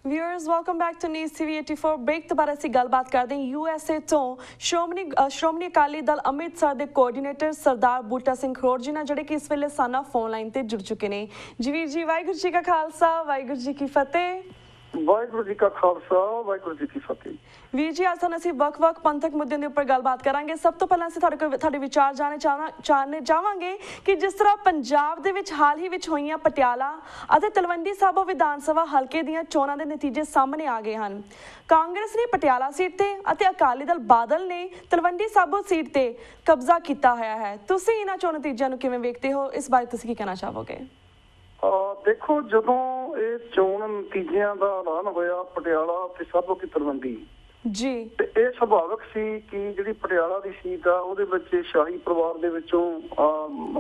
Viewers, welcome back to News TV84. Break तो बारे से गलबात करते हैं USA तो श्रोमणी अकाली दल अमृतसर के कोआर्डीनेटर सरदार बूटा सिंह खरौड़ जी ने जोड़े कि इस वेले साना फोन लाइन ते जुड़ चुके हैं। जी वीर जी, वाहिगुरू जी का खालसा, वाहिगुरू जी की फतेह। वाहिगुरू जी का खालसा, वाहिगुरू जी की फतेह। ਵੀਰ ਜੀ, ਅੱਜ ਅਸੀਂ ਵੱਖ-ਵੱਖ ਪੰਥਕ ਮੁੱਦਿਆਂ ਦੇ ਉੱਪਰ ਗੱਲਬਾਤ ਕਰਾਂਗੇ। ਸਭ ਤੋਂ ਪਹਿਲਾਂ ਅਸੀਂ ਤੁਹਾਡੇ ਵਿਚਾਰ ਜਾਣਨੇ ਚਾਹਾਂਗੇ ਕਿ ਜਿਸ ਤਰ੍ਹਾਂ ਪੰਜਾਬ ਦੇ ਵਿੱਚ ਹਾਲ ਹੀ ਵਿੱਚ ਹੋਈਆਂ ਪਟਿਆਲਾ ਅਤੇ ਤਲਵੰਡੀ ਸਾਬੋ ਵਿਧਾਨ ਸਭਾ ਹਲਕੇ ਦੀਆਂ ਚੋਣਾਂ ਦੇ ਨਤੀਜੇ ਸਾਹਮਣੇ ਆ ਗਏ ਹਨ। ਕਾਂਗਰਸ ਨੇ ਪਟਿਆਲਾ ਸੀਟ ਤੇ ਅਤੇ ਅਕਾਲੀ ਦਲ ਬਾਦਲ ਨੇ ਤਲਵੰਡੀ ਸਾਬੋ ਸੀਟ ਤੇ ਕਬਜ਼ਾ ਕੀਤਾ ਹੋਇਆ ਹੈ। ਤੁਸੀਂ ਇਹਨਾਂ ਚੋਣ ਨਤੀਜਿਆਂ ਨੂੰ ਕਿਵੇਂ ਵੇਖਦੇ ਹੋ? ਇਸ ਬਾਰੇ ਤੁਸੀਂ ਕੀ ਕਹਿਣਾ ਚਾਹੋਗੇ? ਦੇਖੋ, ਜਦੋਂ ਇਹ ਚੋਣ ਨਤੀਜਿਆਂ ਦਾ ਐਲਾਨ ਹੋਇਆ ਪਟਿਆਲਾ ਤੇ ਸਾਬੋ ਕੀ ਤਲਵੰਡੀ ਜੀ, ਤੇ ਇਹ ਸੁਭਾਵਿਕ ਸੀ ਕਿ ਜਿਹੜੀ ਪਟਿਆਲਾ ਦੀ ਸੀਟ ਆ ਉਹਦੇ ਵਿੱਚ ਸ਼ਾਹੀ ਪਰਿਵਾਰ ਦੇ ਵਿੱਚੋਂ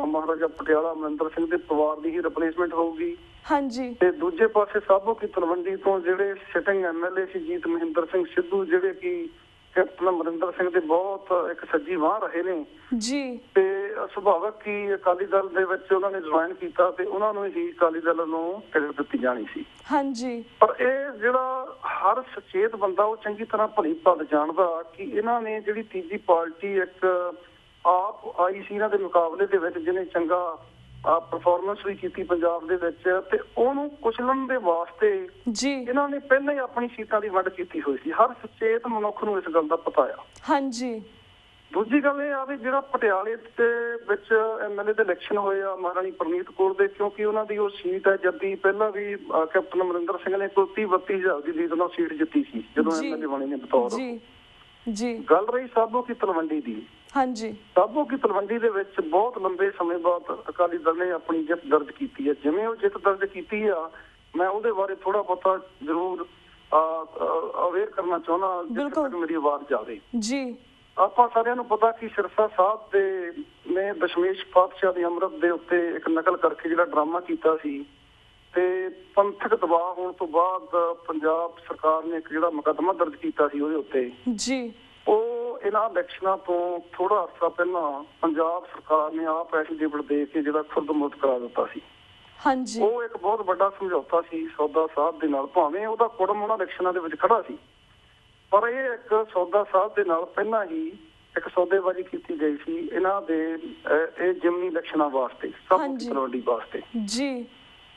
ਮਹਾਰਾਜਾ ਪਟਿਆਲਾ ਅਮਰਿੰਦਰ ਸਿੰਘ ਦੇ ਪਰਿਵਾਰ ਦੀ ਹੀ ਰਿਪਲੇਸਮੈਂਟ ਹੋਊਗੀ। ਹਾਂਜੀ। ਤੇ ਦੂਜੇ ਪਾਸੇ ਸਾਬੋ ਕੀ ਤਲਵੰਡੀ ਤੋਂ ਜਿਹੜੇ ਸਿਟਿੰਗ MLA ਸੀ ਜੀਤ ਮਹਿੰਦਰ ਸਿੰਘ ਸਿੱਧੂ, ਜਿਹੜੇ ਕਿ ਕੈਪਟਨ ਅਮਰਿੰਦਰ ਸਿੰਘ ਦੇ ਬਹੁਤ ਇੱਕ ਸੱਜੀ ਬਾਂਹ ਰਹੇ ਨੇ ਜੀ, ਤੇ ਸੁਭਾਵਿਕ ਕਿ ਅਕਾਲੀ ਦਲ ਦੇ ਵਿੱਚ ਉਹਨਾਂ ਨੇ ਜੁਆਇਨ ਕੀਤਾ ਤੇ ਉਹਨਾਂ ਨੂੰ ਹੀ ਅਕਾਲੀ ਦਲ ਨੂੰ ਟਿਕਟ ਦਿੱਤੀ ਜਾਣੀ ਸੀ। ਹਾਂਜੀ। ਪਰ ਇਹ ਜਿਹੜਾ ਹਰ ਸੁਚੇਤ ਬੰਦਾ ਉਹ ਚੰਗੀ ਤਰ੍ਹਾਂ ਭਲੀ ਭਾਂਤ ਜਾਣਦਾ ਕਿ ਇਹਨਾਂ ਨੇ ਜਿਹੜੀ ਤੀਜੀ ਪਾਰਟੀ ਇੱਕ ਆਪ ਆਈ ਸੀ ਇਹਨਾਂ ਦੇ ਮੁਕਾਬਲੇ ਦੇ ਵਿੱਚ, ਜਿਹਨੇ ਚੰਗਾ ਪਰਫਾਰਮੈਂਸ ਵੀ ਕੀਤੀ ਪੰਜਾਬ ਦੇ ਵਿੱਚ, ਤੇ ਉਹਨੂੰ ਕੁਚਲਣ ਦੇ ਵਾਸਤੇ ਜੀ ਇਹਨਾਂ ਨੇ ਪਹਿਲਾਂ ਹੀ ਆਪਣੀ ਸੀਟਾਂ ਦੀ ਵੰਡ ਕੀਤੀ ਹੋਈ ਸੀ। ਹਰ ਸੁਚੇਤ ਮਨੁੱਖ ਨੂੰ ਇਸ ਗੱਲ ਦਾ ਪਤਾ ਆ। ਹਾਂਜੀ। ਦੂਜੀ ਗੱਲ ਇਹ ਆ ਵੀ ਜਿਹੜਾ ਪਟਿਆਲੇ ਦੇ ਵਿੱਚ MLA ਦੇ ਇਲੈਕਸ਼ਨ ਹੋਏ ਆ ਮਹਾਰਾਣੀ ਪ੍ਰਨੀਤ ਕੌਰ ਦੇ, ਕਿਉਂਕਿ ਉਹਨਾਂ ਦੀ ਉਹ ਸੀਟ ਹੈ ਜੱਦੀ ਪਹਿਲਾਂ ਵੀ ਕੈਪਟਨ ਅਮਰਿੰਦਰ ਸਿੰਘ ਨੇ ਕੋਈ 30-32 ਹਜ਼ਾਰ ਦੀ ਲੀਡ ਨਾਲ ਸੀਟ ਜਿੱਤੀ ਸੀ ਜਦੋਂ MLA ਬਣੇ ਨੇ ਬਤੌਰ। ਜੀ। ਗੱਲ ਰਹੀ ਸਾਬੋ ਕੀ ਤਲਵੰਡੀ ਦੀ। ਹਾਂਜੀ। ਸਾਬੋ ਕੀ ਤਲਵੰਡੀ ਦੇ ਵਿੱਚ ਬਹੁਤ ਲੰਬੇ ਸਮੇਂ ਬਾਅਦ ਅਕਾਲੀ ਦਲ ਨੇ ਆਪਣੀ ਜਿੱਤ ਦਰਜ ਕੀਤੀ ਹੈ। ਜਿਵੇਂ ਉਹ ਜਿੱਤ ਦਰਜ ਕੀਤੀ ਆ, ਮੈਂ ਉਹਦੇ ਬਾਰੇ ਥੋੜਾ ਬਹੁਤਾ ਜ਼ਰੂਰ ਅਵੇਅਰ ਕਰਨਾ ਚਾਹੁੰਦਾ ਜਿੱਥੇ ਤੱਕ ਮੇਰੀ ਆਵਾਜ਼ ਜਾਵੇ। ਜੀ। ਆਪਾਂ ਸਾਰਿਆਂ ਨੂੰ ਪਤਾ ਕਿ ਸਿਰਸਾ ਸਾਹਿਬ ਦੇ ਨੇ ਦਸ਼ਮੇਸ਼ ਪਾਤਸ਼ਾਹ ਦੀ ਅੰਮ੍ਰਿਤ ਦੇ ਉੱਤੇ ਇੱਕ ਨਕਲ ਕਰਕੇ ਜਿਹੜਾ ਡਰਾਮਾ ਕੀਤਾ ਸੀ, ਤੇ ਪੰਥਕ ਦਬਾਅ ਹੋਣ ਤੋਂ ਬਾਅਦ ਪੰਜਾਬ ਸਰਕਾਰ ਨੇ ਇੱਕ ਜਿਹੜਾ ਮੁਕੱਦਮਾ ਦਰਜ ਕੀਤਾ ਸੀ ਉਹਦੇ ਉੱਤੇ ਜੀ, ਉਹ ਇਹਨਾਂ ਇਲੈਕਸ਼ਨਾਂ ਤੋਂ ਥੋੜਾ ਅਰਸਾ ਪਹਿਲਾਂ ਪੰਜਾਬ ਸਰਕਾਰ ਨੇ ਆਪ ਐਫੀਡੇਵਿਟ ਦੇ ਕੇ ਜਿਹੜਾ ਖੁਰਦ-ਮੁਰਦ ਕਰਾ ਦਿੱਤਾ ਸੀ। ਹਾਂਜੀ। ਉਹ ਇੱਕ ਬਹੁਤ ਵੱਡਾ ਸਮਝੌਤਾ ਸੀ ਸੌਦਾ ਸਾਹਿਬ ਦੇ ਨਾਲ, ਭਾਵੇਂ ਉਹਦਾ ਕੁੜਮ ਉਹਨਾਂ ਇਲੈਕਸ਼ਨਾਂ ਦੇ ਵਿੱਚ ਖੜਾ ਸੀ, ਪਰ ਇਹ ਇੱਕ ਸੌਦਾ ਸਾਹਿਬ ਦੇ ਨਾਲ ਪਹਿਲਾਂ ਹੀ ਇੱਕ ਸੌਦੇਬਾਜ਼ੀ ਕੀਤੀ ਗਈ ਸੀ ਇਹਨਾਂ ਦੇ ਇਹ ਜਿਮਨੀ ਇਲੈਕਸ਼ਨਾਂ ਵਾਸਤੇ, ਸਭ ਤਲਵੰਡੀ ਵਾਸਤੇ ਜੀ।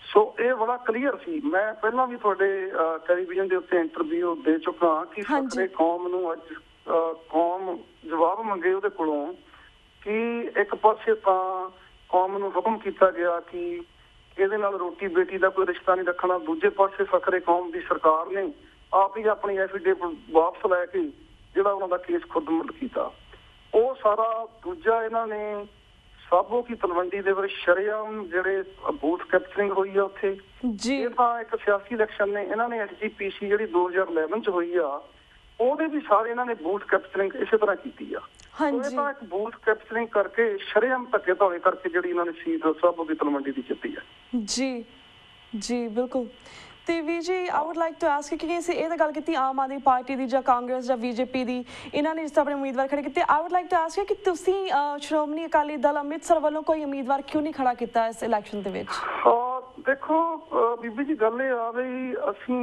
ਸੋ ਇਹ ਬੜਾ ਕਲੀਅਰ ਸੀ। ਮੈਂ ਪਹਿਲਾਂ ਵੀ ਤੁਹਾਡੇ ਟੈਲੀਵਿਜ਼ਨ ਦੇ ਉੱਤੇ ਇੰਟਰਵਿਊ ਦੇ ਚੁੱਕਾ ਕਿ ਸਾਡੇ ਕੌਮ ਨੂੰ ਅੱਜ ਕੌਮ ਜਵਾਬ ਮੰਗੇ ਉਹਦੇ ਕੋਲੋਂ ਕਿ ਇੱਕ ਪਾਸੇ ਤਾਂ ਕੌਮ ਨੂੰ ਹੁਕਮ ਕੀਤਾ ਗਿਆ ਕਿ ਇਹਦੇ ਨਾਲ ਰੋਟੀ ਬੇਟੀ ਦਾ ਕੋਈ ਰਿਸ਼ਤਾ ਨਹੀਂ ਰੱਖਣਾ, ਦੂਜੇ ਪਾਸੇ ਫਖਰੇ ਕੌਮ ਦੀ ਸਰਕਾਰ ਨੇ ਆਪ ਹੀ ਆਪਣੀ ਐਫੀਡੇਵਿਟ ਵਾਪਸ ਲੈ ਕੇ ਜਿਹੜਾ ਉਹਨਾਂ ਦਾ ਕੇਸ ਖੁਰਦ-ਮੁਰਦ ਕੀਤਾ। ਉਹ ਸਾਰਾ ਦੂਜਾ ਇਹਨਾਂ ਨੇ ਸਾਬੋ ਕੀ ਤਲਵੰਡੀ ਦੇ ਵਿੱਚ ਸ਼ਰੇਆਮ ਜਿਹੜੇ ਬੂਥ ਕੈਪਚਰਿੰਗ ਹੋਈ ਆ ਉੱਥੇ ਜੀ, ਇਹ ਤਾਂ ਇੱਕ ਸਿਆਸੀ ਇਲੈਕਸ਼ਨ ਨੇ। ਇਹਨਾਂ ਨੇ SGPC ਜਿਹੜੀ 2011 ਚ ਹੋਈ ਆ ਉਹਦੇ ਵੀ ਸਾਰੇ ਇਹਨਾਂ ਨੇ ਬੂਥ ਕੈਪਚਰਿੰਗ ਇਸੇ ਤਰ੍ਹਾਂ ਕੀਤੀ ਆ। ਇਹ ਤਾਂ ਇੱਕ ਬੂਥ ਕੈਪਚਰਿੰਗ ਕਰਕੇ ਸ਼ਰੇਆਮ ਧੱਕੇ ਧੌਲੇ ਕਰਕੇ ਜਿਹੜੀ ਇਹਨਾਂ ਨੇ ਸੀਟ ਸਾਬੋ ਕੀ ਤਲਵੰਡੀ ਦੀ ਜਿੱਤੀ ਆ। ਜੀ ਜੀ, ਬਿਲਕੁਲ। ਤੇ ਵੀਰ ਜੀ, I would like to ask ਕਿ ਅਸੀਂ ਇਹ ਤਾਂ ਗੱਲ ਕੀਤੀ ਆਮ ਆਦਮੀ ਪਾਰਟੀ ਦੀ ਜਾਂ ਕਾਂਗਰਸ ਜਾਂ BJP ਦੀ, ਇਹਨਾਂ ਨੇ ਜਿਸ ਆਪਣੇ ਉਮੀਦਵਾਰ ਖੜੇ ਕੀਤੇ। I would like to ask ਕਿ ਤੁਸੀਂ ਸ਼੍ਰੋਮਣੀ ਅਕਾਲੀ ਦਲ ਅੰਮ੍ਰਿਤਸਰ ਵੱਲੋਂ ਕੋਈ ਉਮੀਦਵਾਰ ਕਿਉਂ ਨਹੀਂ ਖੜਾ ਕੀਤਾ ਇਸ ਇਲੈਕਸ਼ਨ ਦੇ ਵਿੱਚ? ਦੇਖੋ ਬੀਬੀ ਜੀ, ਗੱਲ ਇਹ ਆ ਵੀ ਅਸੀਂ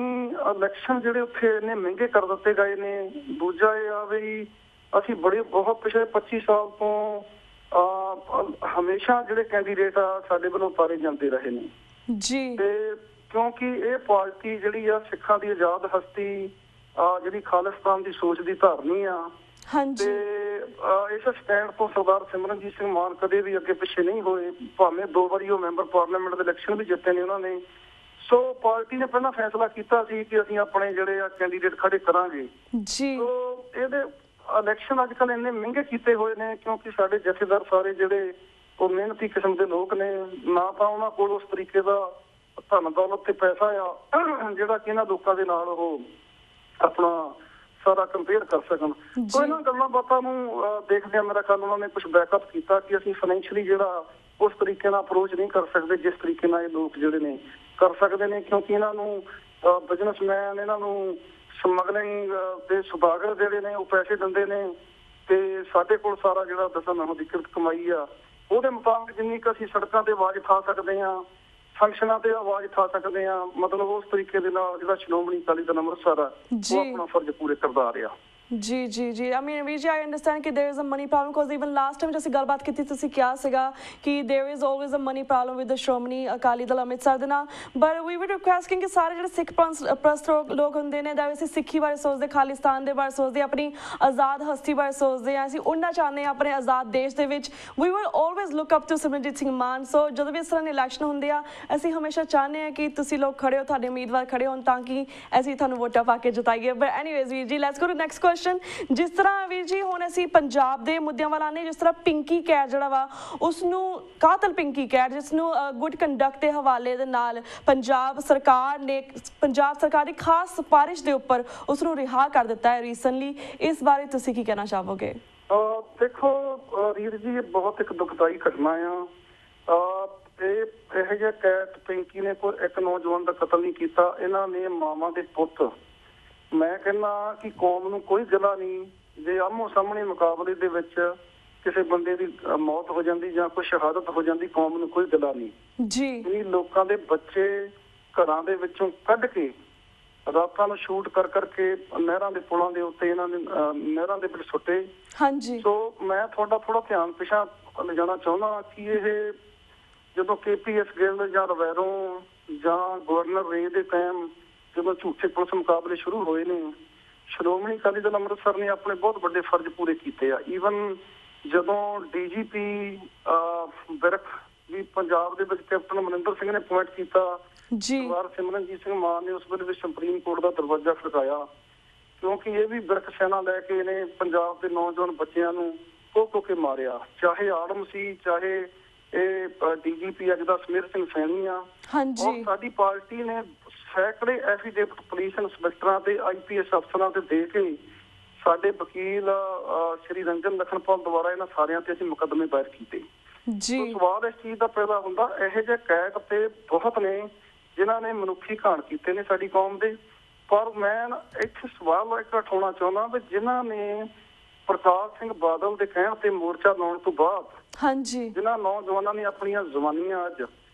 ਇਲੈਕਸ਼ਨ ਜਿਹੜੇ ਉੱਥੇ ਇੰਨੇ ਮਹਿੰਗੇ ਕਰ ਦਿੱਤੇ ਗਏ ਨੇ। ਦੂਜਾ ਇਹ ਆ ਵੀ ਅਸੀਂ ਬਹੁਤ ਪਿਛਲੇ 25 ਸਾਲ ਤੋਂ ਹਮੇਸ਼ਾ ਜਿਹੜੇ ਕੈਂਡੀਡੇਟ ਆ ਸਾਡੇ ਵੱਲੋਂ ਉਤਾਰੇ ਜਾਂਦੇ ਰਹੇ ਨੇ ਜੀ, ਤੇ ਕਿਉਂਕਿ ਇਹ ਪਾਰਟੀ ਜਿਹੜੀ ਆ ਸਿੱਖਾਂ ਦੀ ਆਜ਼ਾਦ ਹਸਤੀ ਜਿਹੜੀ ਖਾਲਿਸਤਾਨ ਦੀ ਸੋਚ ਦੀ ਧਾਰਨੀ ਆ, ਤੇ ਇਸ ਸਟੈਂਡ ਤੋਂ ਸਰਦਾਰ ਸਿਮਰਨਜੀਤ ਸਿੰਘ ਮਾਨ ਕਦੇ ਵੀ ਅੱਗੇ ਪਿੱਛੇ ਨਹੀਂ ਹੋਏ, ਭਾਵੇਂ 2 ਵਾਰੀ ਉਹ ਮੈਂਬਰ ਪਾਰਲੀਮੈਂਟ ਦੇ ਇਲੈਕਸ਼ਨ ਵੀ ਜਿੱਤੇ ਨੇ ਉਹਨਾਂ ਨੇ। ਸੋ ਪਾਰਟੀ ਨੇ ਪਹਿਲਾਂ ਫੈਸਲਾ ਕੀਤਾ ਸੀ ਕਿ ਅਸੀਂ ਆਪਣੇ ਜਿਹੜੇ ਆ ਕੈਂਡੀਡੇਟ ਖੜੇ ਕਰਾਂਗੇ ਜੀ। ਸੋ ਇਹਦੇ ਇਲੈਕਸ਼ਨ ਅੱਜ ਕੱਲ੍ਹ ਇੰਨੇ ਮਹਿੰਗੇ ਕੀਤੇ ਹੋਏ ਨੇ ਕਿਉਂਕਿ ਸਾਡੇ ਜਥੇਦਾਰ ਸਾਰੇ ਜਿਹੜੇ ਉਹ ਮਿਹਨਤੀ ਕਿਸਮ ਦੇ ਲੋਕ ਨੇ, ਨਾ ਤਾਂ ਉਹਨਾਂ ਕੋਲ ਉਸ ਤਰੀਕੇ ਦਾ ਧਨ ਦੌਲਤ ਤੇ ਪੈਸਾ ਆ ਜਿਹੜਾ ਕਿ ਇਹਨਾਂ ਲੋਕਾਂ ਦੇ ਨਾਲ ਉਹ ਆਪਣਾ ਸਾਰਾ ਕੰਪੇਅਰ ਕਰ ਸਕਣ। ਸੋ ਇਹਨਾਂ ਗੱਲਾਂ ਬਾਤਾਂ ਨੂੰ ਦੇਖਦਿਆਂ ਮੇਰਾ ਖਿਆਲ ਉਹਨਾਂ ਨੇ ਕੁਛ ਬੈਕਅਪ ਕੀਤਾ ਕਿ ਅਸੀਂ ਫਾਈਨੈਂਸ਼ੀਅਲੀ ਜਿਹੜਾ ਉਸ ਤਰੀਕੇ ਨਾਲ ਅਪਰੋਚ ਨਹੀਂ ਕਰ ਸਕਦੇ ਜਿਸ ਤਰੀਕੇ ਨਾਲ ਇਹ ਲੋਕ ਜਿਹੜੇ ਨੇ ਕਰ ਸਕਦੇ ਨੇ, ਕਿਉਂਕਿ ਇਹਨਾਂ ਨੂੰ ਬਿਜ਼ਨਸਮੈਨ ਇਹਨਾਂ ਨੂੰ ਸਮਗਲਿੰਗ ਦੇ ਸੁਦਾਗਰ ਜਿਹੜੇ ਨੇ ਉਹ ਪੈਸੇ ਦਿੰਦੇ ਨੇ, ਤੇ ਸਾਡੇ ਕੋਲ ਸਾਰਾ ਜਿਹੜਾ ਦਸਾਂ ਨਹੁੰ ਦੀ ਕਿਰਤ ਕਮਾਈ ਆ ਉਹਦੇ ਮੁਤਾਬਕ ਜਿੰਨੀ ਕੁ ਅਸੀਂ ਸੜਕਾਂ ਤੇ ਆਵਾਜ਼ ਉਠਾ ਸਕਦੇ ਹਾਂ ਫੰਕਸ਼ਨਾਂ ਤੇ ਆਵਾਜ਼ ਉਠਾ ਸਕਦੇ ਆ। ਮਤਲਬ ਉਸ ਤਰੀਕੇ ਦੇ ਨਾਲ ਜਿਹੜਾ ਸ਼੍ਰੋਮਣੀ ਅਕਾਲੀ ਦਲ ਅੰਮ੍ਰਿਤਸਰ ਆ ਉਹ ਆਪਣਾ ਫਰਜ਼ ਪੂਰੇ ਕਰਦਾ ਆ ਰਿਹਾ। जी जी जी आई मीन वी जी आई अंडरस्टैंड कि there is a money problem because even last time जो ਅਸੀਂ ਗੱਲਬਾਤ ਕੀਤੀ ਤੁਸੀਂ ਕਿਹਾ ਸੀਗਾ ਕਿ there is always a money problem with the Shiromani Akali Dal Amritsar ਦੇ ਨਾਲ ਬਟ ਵੀ ਵੁਡ ਰਿਕੁਐਸਟ ਕਿ ਸਾਰੇ ਜਿਹੜੇ ਸਿੱਖ ਪ੍ਰਸਤ ਲੋਕ ਹੁੰਦੇ ਨੇ ਦਾ ਅਸੀਂ ਸਿੱਖੀ ਬਾਰੇ ਸੋਚਦੇ ਖਾਲਿਸਤਾਨ ਦੇ ਬਾਰੇ ਸੋਚਦੇ ਆਪਣੀ ਆਜ਼ਾਦ ਹਸਤੀ ਬਾਰੇ ਸੋਚਦੇ ਆ ਅਸੀਂ ਉੜਨਾ ਚਾਹੁੰਦੇ ਆ ਆਪਣੇ ਆਜ਼ਾਦ ਦੇਸ਼ ਦੇ ਵਿੱਚ we will always look up to Simranjit Singh Mann so ਜਦੋਂ ਵੀ ਇਸ ਤਰ੍ਹਾਂ ਦੇ ਇਲੈਕਸ਼ਨ ਹੁੰਦੇ ਆ ਅਸੀਂ ਹਮੇਸ਼ਾ ਚਾਹੁੰਦੇ ਆ ਕਿ ਤੁਸੀਂ ਲੋਕ ਖੜੇ ਹੋ ਤੁਹਾਡੇ ਉਮੀਦਵਾਰ ਖੜੇ ਹੋਣ ਤਾਂ ਕਿ ਅਸੀਂ ਤੁਹਾਨੂੰ ਵੋਟਾਂ ਪਾ ਕੇ ਜਿਤਾਈਏ ਬਟ ਐਨੀਵੇਜ਼ ਵੀਰ ਜੀ let's go to next question ਜਿਸ ਤਰ੍ਹਾਂ ਵੀਰ ਜੀ ਹੁਣ ਅਸੀਂ ਪੰਜਾਬ ਦੇ ਮੁੱਦਿਆਂ ਵਾਲਾ ਨੇ ਜਿਸ ਤਰ੍ਹਾਂ ਪਿੰਕੀ ਕੈਟ ਜਿਹੜਾ ਵਾ ਉਸ ਨੂੰ ਕਾਤਲ ਪਿੰਕੀ ਕੈਟ ਜਿਸ ਨੂੰ ਗੁੱਡ ਕੰਡਕਟ ਦੇ ਹਵਾਲੇ ਦੇ ਨਾਲ ਪੰਜਾਬ ਸਰਕਾਰ ਦੀ ਖਾਸ ਸਿਫਾਰਿਸ਼ ਦੇ ਉੱਪਰ ਉਸ ਨੂੰ ਰਿਹਾ ਕਰ ਦਿੱਤਾ ਹੈ ਰੀਸੈਂਟਲੀ ਇਸ ਬਾਰੇ ਤੁਸੀਂ ਕੀ ਕਹਿਣਾ ਚਾਹੋਗੇ? ਦੇਖੋ ਰੀਰ ਜੀ ਇਹ ਬਹੁਤ ਇੱਕ ਦੁਖਦਾਈ ਘਟਨਾ ਆ। ਇਹ ਜਿਹਾ ਕੈਟ ਪਿੰਕੀ ਨੇ ਕੋਈ ਇੱਕ ਨੌਜਵਾਨ ਦਾ ਕਤਲ ਨਹੀਂ ਕੀਤਾ। ਇਹਨਾਂ ਨੇ ਮਾਵਾਂ ਦੇ ਪੁੱਤ ਮੈਂ ਕਹਿੰਦਾ ਕਿ ਕੌਮ ਨੂੰ ਕੋਈ ਗਿਲਾ ਨਹੀਂ ਜੇ ਆਮੋ ਸਾਹਮਣੇ ਮੁਕਾਬਲੇ ਦੇ ਵਿੱਚ ਕਿਸੇ ਬੰਦੇ ਦੀ ਮੌਤ ਹੋ ਜਾਂਦੀ ਜਾਂ ਕੋਈ ਸ਼ਹਾਦਤ ਹੋ ਜਾਂਦੀ ਕੌਮ ਨੂੰ ਕੋਈ ਗਿਲਾ ਨਹੀਂ ਜੀ। ਲੋਕਾਂ ਦੇ ਬੱਚੇ ਘਰਾਂ ਦੇ ਵਿੱਚੋਂ ਕੱਢ ਕੇ ਰਾਤਾਂ ਨੂੰ ਸ਼ੂਟ ਕਰ ਕਰਕੇ ਨਹਿਰਾਂ ਦੇ ਪੁਲਾਂ ਦੇ ਉੱਤੇ ਇਹਨਾਂ ਨੇ ਨਹਿਰਾਂ ਦੇ ਵਿੱਚ ਸੁੱਟੇ। ਹਾਂਜੀ ਸੋ ਮੈਂ ਤੁਹਾਡਾ ਥੋੜਾ ਧਿਆਨ ਪਿਛਾ ਲਿਜਾਣਾ ਚਾਹੁੰਦਾ ਕਿ ਇਹ ਜਦੋਂ KPS ਗਿੱਲ ਜਾਂ ਰਵੈਰੋਂ ਜਾਂ ਗਵਰਨਰ ਰੇ ਦੇ ਟਾਈਮ ਜਦੋਂ ਝੂਠੇ ਪੁਲਿਸ ਮੁਕਾਬਲੇ ਸ਼ੁਰੂ ਹੋਏ ਨੇ ਸ਼੍ਰੋਮਣੀ ਅਕਾਲੀ ਦਲ ਅੰਮ੍ਰਿਤਸਰ ਨੇ ਆਪਣੇ ਬਹੁਤ ਵੱਡੇ ਫਰਜ਼ ਪੂਰੇ ਕੀਤੇ ਆ। ਈਵਨ ਜਦੋਂ DGP ਵਿਰਕ ਵੀ ਪੰਜਾਬ ਦੇ ਵਿੱਚ ਕੈਪਟਨ ਅਮਰਿੰਦਰ ਸਿੰਘ ਨੇ ਅਪੁਆਇੰਟ ਕੀਤਾ ਸਰਦਾਰ ਸਿਮਰਨਜੀਤ ਸਿੰਘ ਮਾਨ ਨੇ ਉਸ ਵੇਲੇ ਵੀ ਸੁਪਰੀਮ ਕੋਰਟ ਦਾ ਦਰਵਾਜ਼ਾ ਖੜਕਾਇਆ ਕਿਉਂਕਿ ਇਹ ਵੀ ਵਿਰਕ ਸੈਨਾ ਲੈ ਕੇ ਇਹਨੇ ਪੰਜਾਬ ਦੇ ਨੌਜਵਾਨ ਬੱਚਿਆਂ ਨੂੰ ਕੋ ਕੇ ਮਾਰਿਆ। ਚਾਹੇ ਆਲਮ ਸੀ ਚਾਹੇ ਇਹ DGP ਅੱਜ ਦਾ ਸਮੀਰ ਸਿੰਘ ਸੈਣੀ ਆ ਔਰ ਸਾਡੀ ਪਾਰਟੀ ਨੇ ਸੈਂਕੜੇ ਐਫੀਡੇਵਿਟ ਪੁਲਿਸ ਇੰਸਪੈਕਟਰਾਂ ਤੇ IPS ਅਫਸਰਾਂ ਤੇ ਦੇ ਕੇ ਸਾਡੇ ਵਕੀਲ ਸ਼੍ਰੀ ਰੰਜਨ ਲਖਨਪਾਲ ਦੁਆਰਾ ਇਹਨਾਂ ਸਾਰਿਆਂ ਤੇ ਅਸੀਂ ਮੁਕੱਦਮੇ ਦਾਇਰ ਕੀਤੇ। ਸਵਾਲ ਇਸ ਚੀਜ਼ ਦਾ ਪੈਦਾ ਹੁੰਦਾ ਇਹੋ ਜਿਹੇ ਕੈਟ ਤੇ ਬਹੁਤ ਨੇ ਜਿਨ੍ਹਾਂ ਨੇ ਮਨੁੱਖੀ ਘਾਣ ਕੀਤੇ ਨੇ ਸਾਡੀ ਕੌਮ ਦੇ। ਪਰ ਮੈਂ ਇੱਥੇ ਸਵਾਲ ਇੱਕ ਉਠਾਉਣਾ ਚਾਹੁੰਦਾ ਵੀ ਜਿਨ੍ਹਾਂ ਨੇ ਪ੍ਰਕਾਸ਼ ਸਿੰਘ ਬਾਦਲ ਦੇ ਕਹਿਣ ਤੇ ਮੋਰਚਾ ਲਾਉਣ ਤੋਂ ਬਾਅਦ ਜਿਨ੍ਹਾਂ ਨੌਜਵਾਨਾਂ ਨੇ ਆਪਣੀਆਂ ਜਵਾਨੀਆਂ ਅੱਜ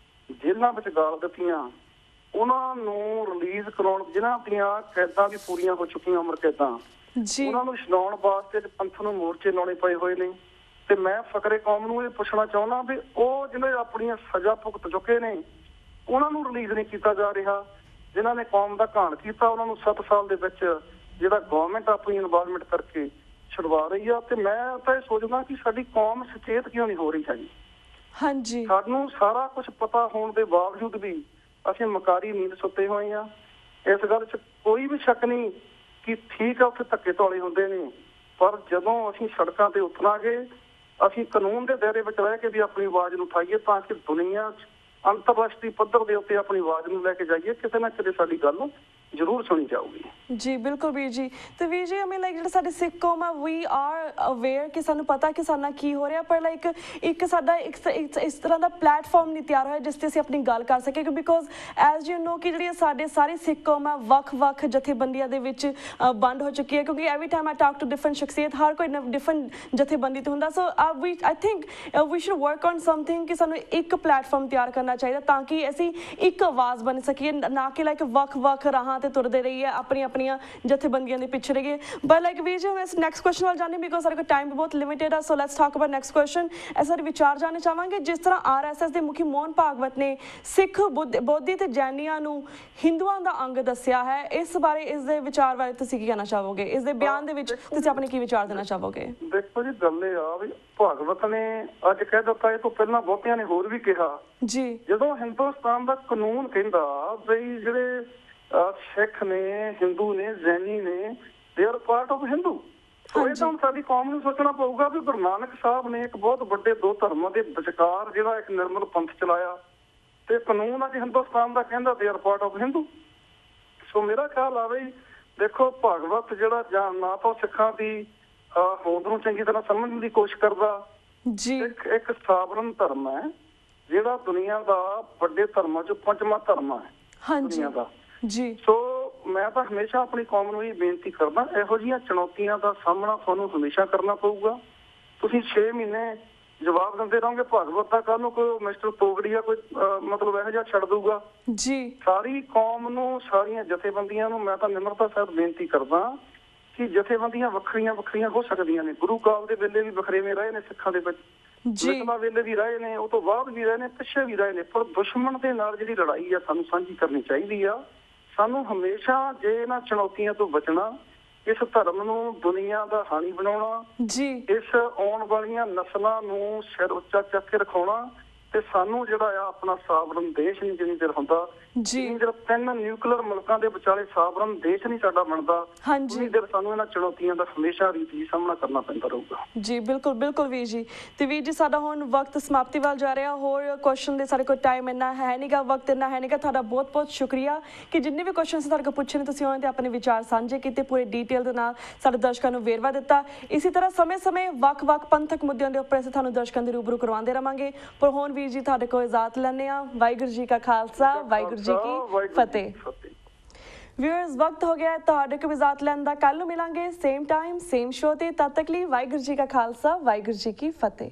ਜੇਲ੍ਹਾਂ ਵਿੱਚ ਗਾਲ ਦਿੱਤੀਆਂ ਉਹਨਾਂ ਨੂੰ ਰਿਲੀਜ਼ ਕਰਾਉਣ ਜਿਨ੍ਹਾਂ ਦੀਆਂ ਕੈਦਾਂ ਵੀ ਪੂਰੀਆਂ ਹੋ ਚੁੱਕੀਆਂ ਉਮਰ ਕੈਦਾਂ ਉਹਨਾਂ ਨੂੰ ਛਡਾਉਣ ਵਾਸਤੇ ਪੰਥ ਨੂੰ ਮੋਰਚੇ ਲਾਉਣੇ ਪਏ ਹੋਏ ਨੇ। ਤੇ ਮੈਂ ਫਕਰੇ ਕੌਮ ਨੂੰ ਇਹ ਪੁੱਛਣਾ ਚਾਹੁੰਦਾ ਵੀ ਉਹ ਜਿਹਨੇ ਆਪਣੀਆਂ ਸਜ਼ਾ ਭੁਗਤ ਚੁੱਕੇ ਨੇ ਉਹਨਾਂ ਨੂੰ ਰਿਲੀਜ਼ ਨਹੀਂ ਕੀਤਾ ਜਾ ਰਿਹਾ। ਜਿਨ੍ਹਾਂ ਨੇ ਕੌਮ ਦਾ ਘਾਣ ਕੀਤਾ ਉਹਨਾਂ ਨੂੰ 7 ਸਾਲ ਦੇ ਵਿੱਚ ਜਿਹੜਾ ਗਵਰਨਮੈਂਟ ਆਪਣੀ ਇਨਵੋਲਵਮੈਂਟ ਕਰਕੇ ਛੁਡਵਾ ਰਹੀ ਆ। ਤੇ ਮੈਂ ਤਾਂ ਇਹ ਸੋਚਦਾ ਕਿ ਸਾਡੀ ਕੌਮ ਸੁਚੇਤ ਕਿਉਂ ਨਹੀਂ ਹੋ ਰਹੀ ਹੈਗੀ। ਸਾਨੂੰ ਸਾਰਾ ਕੁਝ ਪਤਾ ਹੋਣ ਦੇ ਬਾਵਜੂਦ ਵੀ ਅਸੀਂ ਮਕਾਰੀ ਨੀਂਦ ਸੁੱਤੇ ਹੋਏ ਆ। ਇਸ ਗੱਲ 'ਚ ਕੋਈ ਵੀ ਸ਼ੱਕ ਨਹੀਂ ਕਿ ਠੀਕ ਆ ਉੱਥੇ ਧੱਕੇ ਧੌਲੇ ਹੁੰਦੇ ਨੇ ਪਰ ਜਦੋਂ ਅਸੀਂ ਸੜਕਾਂ ਤੇ ਉਤਰਾਂਗੇ ਅਸੀਂ ਕਾਨੂੰਨ ਦੇ ਦਾਇਰੇ ਵਿੱਚ ਰਹਿ ਕੇ ਵੀ ਆਪਣੀ ਆਵਾਜ਼ ਨੂੰ ਉਠਾਈਏ ਤਾਂ ਕਿ ਦੁਨੀਆ ਅੰਤਰਰਾਸ਼ਟਰੀ ਪੱਧਰ ਦੇ ਉੱਤੇ ਆਪਣੀ ਆਵਾਜ਼ ਨੂੰ ਲੈ ਕੇ ਜਾਈਏ ਕਿਤੇ ਨਾ ਕਿਤੇ ਸਾਡੀ ਗੱਲ ਜ਼ਰੂਰ ਸੁਣੀ ਜਾਊਗੀ। ਜੀ ਬਿਲਕੁਲ ਵੀਰ ਜੀ। ਤੇ ਵੀਰ ਜੀ ਮੈਂ ਲਾਈਕ ਜਿਹੜਾ ਸਾਡੇ ਸਿੱਖ ਕੌਮ ਆ ਵੀ ਆਰ ਅਵੇਅਰ ਕਿ ਸਾਨੂੰ ਪਤਾ ਕਿ ਸਾਡੇ ਨਾਲ ਕੀ ਹੋ ਰਿਹਾ ਪਰ ਲਾਈਕ ਇੱਕ ਸਾਡਾ ਇਸ ਤਰ੍ਹਾਂ ਦਾ ਪਲੇਟਫਾਰਮ ਨਹੀਂ ਤਿਆਰ ਹੋਇਆ ਜਿਸ ਤੇ ਅਸੀਂ ਆਪਣੀ ਗੱਲ ਕਰ ਸਕੀਏ ਬਿਕੋਜ਼ ਐਜ਼ ਯੂ ਨੋ ਕਿ ਜਿਹੜੀ ਸਾਡੇ ਸਾਰੀ ਸਿੱਖ ਕੌਮ ਆ ਵੱਖ ਜਥੇਬੰਦੀਆਂ ਦੇ ਵਿੱਚ ਵੰਡ ਹੋ ਚੁੱਕੀ ਹੈ ਕਿਉਂਕਿ every time I talk to different ਸ਼ਖਸੀਅਤ ਹਰ ਕੋਈ ਡਿਫਰੈਂਟ ਜਥੇਬੰਦੀ ਤੋਂ ਹੁੰਦਾ। So I think we should work on something ਕਿ ਸਾਨੂੰ ਇੱਕ ਪਲੇਟਫਾਰਮ ਤਿਆਰ ਕਰਨਾ ਚਾਹੀਦਾ ਤਾਂ ਕਿ ਅਸੀਂ ਇੱਕ ਆਵਾਜ਼ ਬਣ ਸਕੀਏ ਨਾ ਕਿ ਲਾਈਕ ਵੱਖ ਰਾਹਾਂ ਤੇ ਤੁਰਦੇ ਰਹੀਏ ਆਪਣੀਆਂ ਜਥੇਬੰਦੀਆਂ ਦੇ ਪਿੱਛੇ ਰਹੀਏ। ਬਟ ਲਾਈਕ ਵੀਰ ਜੀ ਹੁਣ ਇਸ ਨੈਕਸਟ ਕੁਐਸਚਨ ਵੱਲ ਜਾਣੇ ਬਿਕੋਜ਼ ਸਾਡੇ ਕੋਲ ਟਾਈਮ ਬਹੁਤ ਲਿਮਿਟਡ ਆ। So let's talk about next question. ਸਾਡੇ ਵਿਚਾਰ ਜਾਣਨਾ ਚਾਹਾਂਗੇ ਜਿਸ ਤਰ੍ਹਾਂ RSS ਦੇ ਮੁਖੀ ਮੋਹਨ ਭਾਗਵਤ ਨੇ ਸਿੱਖ ਬੋਧੀ ਤੇ ਜੈਨੀਆਂ ਨੂੰ ਹਿੰਦੂਆਂ ਦਾ ਅੰਗ ਦੱਸਿਆ ਹੈ ਇਸ ਬਾਰੇ ਇਸ ਦੇ ਵਿਚਾਰ ਬਾਰੇ ਤੁਸੀਂ ਕੀ ਕਹਿਣਾ ਚਾਹੋਗੇ? ਇਸ ਦੇ ਬਿਆਨ ਦੇ ਵਿੱਚ ਤੁਸੀਂ ਆਪਣੇ ਕੀ ਵਿਚਾਰ ਦੇਣਾ ਚਾਹੋਗੇ? ਦੇਖੋ ਜੀ ਗੱਲ ਇਹ ਆ ਵੀ ਭਾਗਵਤ ਨੇ ਅੱਜ ਕਹਿ ਦਿੱਤਾ ਇਹ ਤੋਂ ਪਹਿਲਾਂ ਬਹੁਤਿਆਂ ਨੇ ਹੋਰ ਵੀ ਕਿਹਾ ਜੀ ਜਦੋਂ ਹਿੰਦੁਸਤਾਨ ਦਾ ਕਾਨੂੰਨ ਕਹਿੰਦਾ ਬਈ ਜਿਹੜੇ ਸਿੱਖ ਨੇ ਹਿੰਦੂ ਨੇ ਜੈਨੀ ਨੇ they are part of Hindu. So ਇਹ ਤਾਂ ਸਾਡੀ ਕੌਮ ਨੂੰ ਸੋਚਣਾ ਪਊਗਾ ਵੀ ਗੁਰੂ ਨਾਨਕ ਸਾਹਿਬ ਨੇ ਇੱਕ ਬਹੁਤ ਵੱਡੇ ਦੋ ਧਰਮਾਂ ਦੇ ਵਿਚਕਾਰ ਜਿਹੜਾ ਇੱਕ ਨਿਰਮਲ ਪੰਥ ਚਲਾਇਆ ਤੇ ਕਾਨੂੰਨ ਅੱਜ ਹਿੰਦੁਸਤਾਨ ਦਾ ਕਹਿੰਦਾ they are part of Hindu. So ਮੇਰਾ ਖਿਆਲ ਆ ਬਈ ਦੇਖੋ ਭਾਗਵਤ ਜਿਹੜਾ ਜਾਂ ਨਾ ਤਾਂ ਸਿੱਖਾਂ ਦੀ ਹੋਂਦ ਨੂੰ ਚੰਗੀ ਤਰ੍ਹਾਂ ਸਮਝਣ ਦੀ ਕੋਸ਼ਿਸ਼ ਕਰਦਾ ਜੀ ਇੱਕ ਸਾਵਰਨ ਧਰਮ ਹੈ ਜਿਹੜਾ ਦੁਨੀਆ ਦਾ ਵੱਡੇ ਧਰਮਾਂ ਚੋਂ 5ਵਾਂ ਧਰਮ ਹੈ ਦੁਨੀਆ ਦਾ ਜੀ। ਸੋ ਮੈਂ ਤਾਂ ਹਮੇਸ਼ਾ ਆਪਣੀ ਕੌਮ ਨੂੰ ਇਹ ਬੇਨਤੀ ਕਰਦਾ ਇਹੋ ਜਿਹੀਆਂ ਚੁਣੌਤੀਆਂ ਦਾ ਸਾਹਮਣਾ ਤੁਹਾਨੂੰ ਹਮੇਸ਼ਾ ਕਰਨਾ ਪਊਗਾ। ਤੁਸੀਂ 6 ਮਹੀਨੇ ਜਵਾਬ ਦਿੰਦੇ ਰਹੋਗੇ ਭਗਵਤ ਦਾ ਕੱਲ ਨੂੰ ਕੋਈ ਮਿਸਟਰ ਤੋਗੜੀਆ ਕੋਈ ਮਤਲਬ ਇਹੋ ਜਿਹਾ ਛੱਡ ਦਊਗਾ ਜੀ। ਸਾਰੀ ਕੌਮ ਨੂੰ, ਸਾਰੀਆਂ ਜਥੇਬੰਦੀਆਂ ਨੂੰ ਮੈਂ ਤਾਂ ਨਿਮਰਤਾ ਸਾਹਿਬ ਬੇਨਤੀ ਕਰਦਾ ਕਿ ਜਥੇਬੰਦੀਆਂ ਵੱਖਰੀਆਂ ਵੱਖਰੀਆਂ ਹੋ ਸਕਦੀਆਂ ਨੇ। ਗੁਰੂ ਕਾਲ ਦੇ ਵੇਲੇ ਵੀ ਵੱਖਰੇਵੇਂ ਰਹੇ ਨੇ ਸਿੱਖਾਂ ਦੇ ਵਿੱਚ, ਮਿਸਲਾਂ ਵੇਲੇ ਵੀ ਰਹੇ ਨੇ, ਉਹ ਤੋਂ ਬਾਅਦ ਵੀ ਰਹੇ ਨੇ, ਪਿੱਛੇ ਵੀ ਰਹੇ ਨੇ, ਪਰ ਦੁਸ਼ਮਣ ਦੇ ਨਾਲ ਜਿਹੜੀ ਲੜਾਈ ਆ ਸਾਨੂੰ ਸਾਂਝੀ ਕਰਨੀ ਚਾਹੀਦੀ ਆ। ਸਾਨੂੰ ਹਮੇਸ਼ਾ ਜੇ ਇਹਨਾਂ ਚੁਣੌਤੀਆਂ ਤੋਂ ਬਚਣਾ, ਇਸ ਧਰਮ ਨੂੰ ਦੁਨੀਆ ਦਾ ਹਾਣੀ ਬਣਾਉਣਾ ਜੀ, ਇਸ ਆਉਣ ਵਾਲੀਆਂ ਨਸਲਾਂ ਨੂੰ ਸਿਰ ਉੱਚਾ ਚੱਕ ਕੇ ਰਖਾਉਣਾ, ਤੇ ਸਾਨੂੰ ਜਿਹੜਾ ਆ ਆਪਣਾ ਸਾਵਰਨ ਦੇਸ਼ ਨਹੀਂ ਜਿੰਨੀ ਦੇਰ ਹੁੰਦਾ, ਜਿੰਨੀ ਦੇਰ 3 ਨਿਊਕਲੀਅਰ ਮੁਲਕਾਂ ਦੇ ਵਿਚਾਲੇ ਸਾਵਰਨ ਦੇਸ਼ ਨਹੀਂ ਸਾਡਾ ਬਣਦਾ, ਉਨੀ ਦੇਰ ਸਾਨੂੰ ਇਹਨਾਂ ਚੁਣੌਤੀਆਂ ਦਾ ਹਮੇਸ਼ਾ ਰੀਤੀ ਸਾਹਮਣਾ ਕਰਨਾ ਪੈਂਦਾ ਰਹੂਗਾ। ਜੀ ਬਿਲਕੁਲ ਬਿਲਕੁਲ ਵੀਰ ਜੀ। ਤੇ ਵੀਰ ਜੀ ਸਾਡਾ ਹੁਣ ਵਕਤ ਸਮਾਪਤੀ ਵੱਲ ਜਾ ਰਿਹਾ, ਹੋਰ ਕੁਐਸਚਨ ਦੇ ਸਾਡੇ ਕੋਲ ਟਾਈਮ ਇੰਨਾ ਹੈ ਨਹੀਂਗਾ, ਵਕਤ ਇੰਨਾ ਹੈ ਨਹੀਂਗਾ। ਤੁਹਾਡਾ ਬਹੁਤ ਬਹੁਤ ਸ਼ੁਕਰੀਆ ਕਿ ਜਿੰਨੇ ਵੀ ਕੁਐਸਚਨ ਤੁਹਾਡੇ ਕੋਲ ਪੁੱਛੇ ਨੇ ਤੁਸੀਂ ਉਹਨਾਂ 'ਤੇ ਆਪਣੇ ਵਿਚਾਰ ਸਾਂਝੇ ਕੀਤੇ, ਪੂਰੇ ਡੀਟੇਲ ਦੇ ਨਾਲ ਸਾਡੇ ਦਰਸ਼ਕਾਂ ਨੂੰ ਵੇਰਵਾ ਦਿੱਤਾ। ਇਸੇ ਤਰ੍ਹਾਂ ਸਮੇਂ-ਸਮੇਂ ਵੱਖ-ਵੱਖ ਪੰਥਕ ਮੁੱਦਿਆਂ ਦੇ ਉੱਪਰ ਅਸੀਂ ਤੁਹਾਨੂੰ ਦਰਸ਼ਕਾਂ ਦੇ ਰੂਬਰੂ ਕਰਵਾਉਂਦੇ ਰਵਾਂਗੇ। ਪਰ ਹੁਣ ਵੀਰ ਜੀ ਤੁਹਾਡੇ ਕੋਲ ਇਜਾਜ਼ਤ ਲੈਂਦੇ ਹਾਂ। ਵਾਹਿਗੁਰੂ ਜੀ ਕਾ ਖਾਲਸਾ, ਵਾਹਿਗੁਰੂ ਜੀ ਕੀ ਫਤਿਹ। ਵਿਊਅਰਸ ਵਕਤ ਹੋ ਗਿਆ ਤੁਹਾਡੇ ਕੋਲ ਇਜਾਜ਼ਤ ਲੈਣ ਦਾ। ਕੱਲ ਨੂੰ ਮਿਲਾਂਗੇ ਸੇਮ ਟਾਈਮ ਸੇਮ ਸ਼ੋ ਤੇ। ਤਦ ਤੱਕ ਲਈ ਵਾਹਿਗੁਰੂ ਜੀ ਕਾ ਖਾਲਸਾ, ਵਾਹਿਗੁਰੂ ਜੀ ਕੀ ਫਤਿਹ।